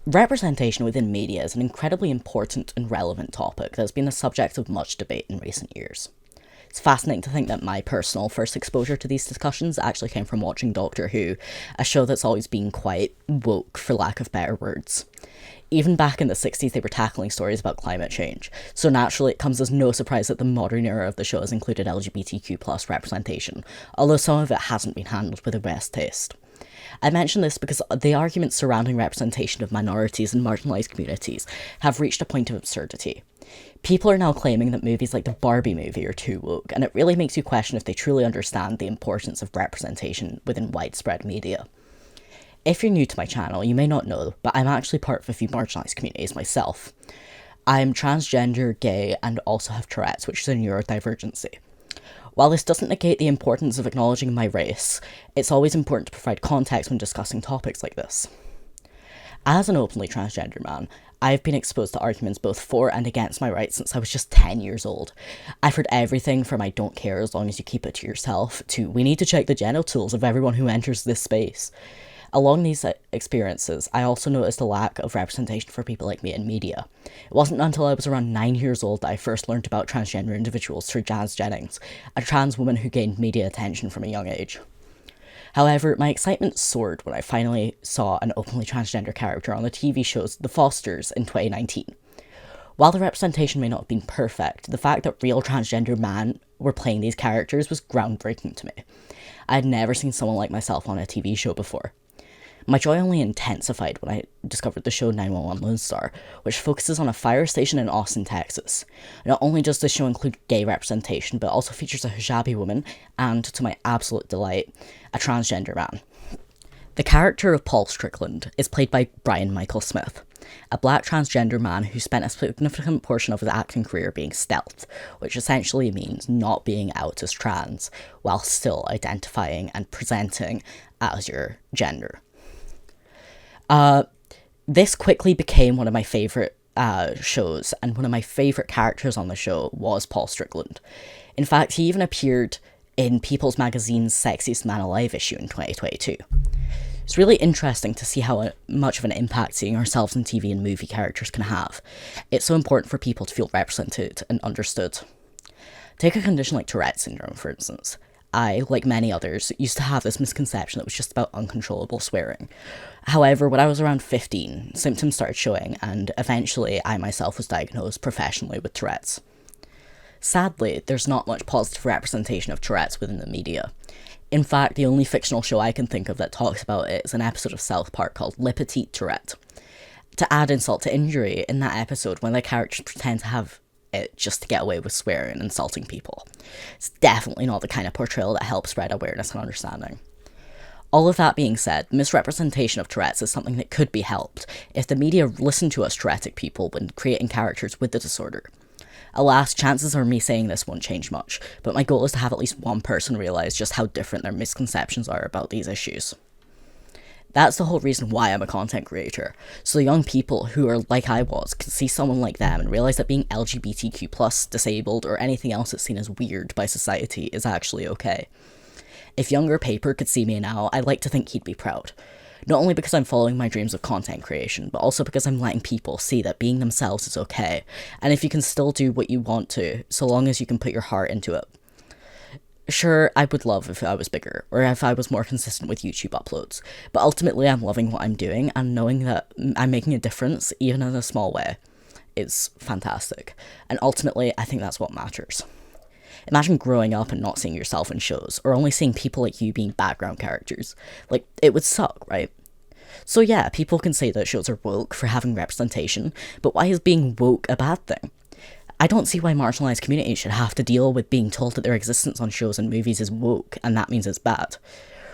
Representation within media is an incredibly important and relevant topic that has been the subject of much debate in recent years. It's fascinating to think that my personal first exposure to these discussions actually came from watching Doctor Who, a show that's always been quite woke, for lack of better words. Even back in the 60s, they were tackling stories about climate change, so naturally it comes as no surprise that the modern era of the show has included LGBTQ plus representation, although some of it hasn't been handled with the best taste. I mention this because the arguments surrounding representation of minorities and marginalised communities have reached a point of absurdity. People are now claiming that movies like the Barbie movie are too woke, and it really makes you question if they truly understand the importance of representation within widespread media. If you're new to my channel, you may not know, but I'm actually part of a few marginalised communities myself. I'm transgender, gay, and also have Tourette's, which is a neurodivergency. While this doesn't negate the importance of acknowledging my race, it's always important to provide context when discussing topics like this. As an openly transgender man, I've been exposed to arguments both for and against my rights since I was just 10 years old. I've heard everything from I don't care as long as you keep it to yourself, to we need to check the genitals of everyone who enters this space. Along these experiences, I also noticed a lack of representation for people like me in media. It wasn't until I was around 9 years old that I first learned about transgender individuals through Jazz Jennings, a trans woman who gained media attention from a young age. However, my excitement soared when I finally saw an openly transgender character on the TV shows The Fosters in 2019. While the representation may not have been perfect, the fact that real transgender men were playing these characters was groundbreaking to me. I had never seen someone like myself on a TV show before. My joy only intensified when I discovered the show 911 Lone Star, which focuses on a fire station in Austin, Texas. Not only does the show include gay representation, but also features a hijabi woman, and, to my absolute delight, a transgender man. The character of Paul Strickland is played by Brian Michael Smith, a black transgender man who spent a significant portion of his acting career being stealth, which essentially means not being out as trans, while still identifying and presenting as your gender. This quickly became one of my favourite shows, and one of my favourite characters on the show was Paul Strickland. In fact, he even appeared in People's Magazine's Sexiest Man Alive issue in 2022. It's really interesting to see how much of an impact seeing ourselves in TV and movie characters can have. It's so important for people to feel represented and understood. Take a condition like Tourette's syndrome, for instance. I, like many others, used to have this misconception that it was just about uncontrollable swearing. However, when I was around 15, symptoms started showing, and eventually I myself was diagnosed professionally with Tourette's. Sadly, there's not much positive representation of Tourette's within the media. In fact, the only fictional show I can think of that talks about it is an episode of South Park called Le Petit Tourette. To add insult to injury, in that episode, one of the characters pretend to have it just to get away with swearing and insulting people. It's definitely not the kind of portrayal that helps spread awareness and understanding. All of that being said, misrepresentation of Tourette's is something that could be helped if the media listened to us Tourettic people when creating characters with the disorder. Alas, chances are me saying this won't change much, but my goal is to have at least one person realise just how different their misconceptions are about these issues. That's the whole reason why I'm a content creator, so the young people who are like I was can see someone like them and realise that being LGBTQ+, disabled, or anything else that's seen as weird by society is actually okay. If younger Paper could see me now, I'd like to think he'd be proud. Not only because I'm following my dreams of content creation, but also because I'm letting people see that being themselves is okay, and if you can still do what you want to, so long as you can put your heart into it. Sure, I would love if I was bigger, or if I was more consistent with YouTube uploads, but ultimately I'm loving what I'm doing, and knowing that I'm making a difference, even in a small way, is fantastic. And ultimately, I think that's what matters. Imagine growing up and not seeing yourself in shows, or only seeing people like you being background characters. Like, it would suck, right? So yeah, people can say that shows are woke for having representation, but why is being woke a bad thing? I don't see why marginalised communities should have to deal with being told that their existence on shows and movies is woke, and that means it's bad.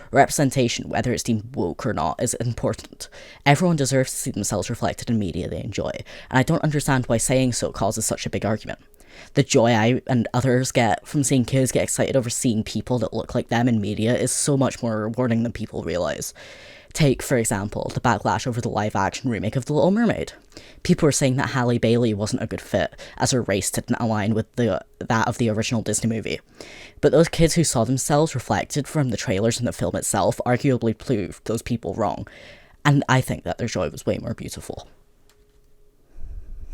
Representation, whether it's deemed woke or not, is important. Everyone deserves to see themselves reflected in media they enjoy, and I don't understand why saying so causes such a big argument. The joy I and others get from seeing kids get excited over seeing people that look like them in media is so much more rewarding than people realise. Take, for example, the backlash over the live-action remake of The Little Mermaid. People were saying that Halle Bailey wasn't a good fit, as her race didn't align with that of the original Disney movie. But those kids who saw themselves reflected from the trailers and the film itself arguably proved those people wrong. And I think that their joy was way more beautiful.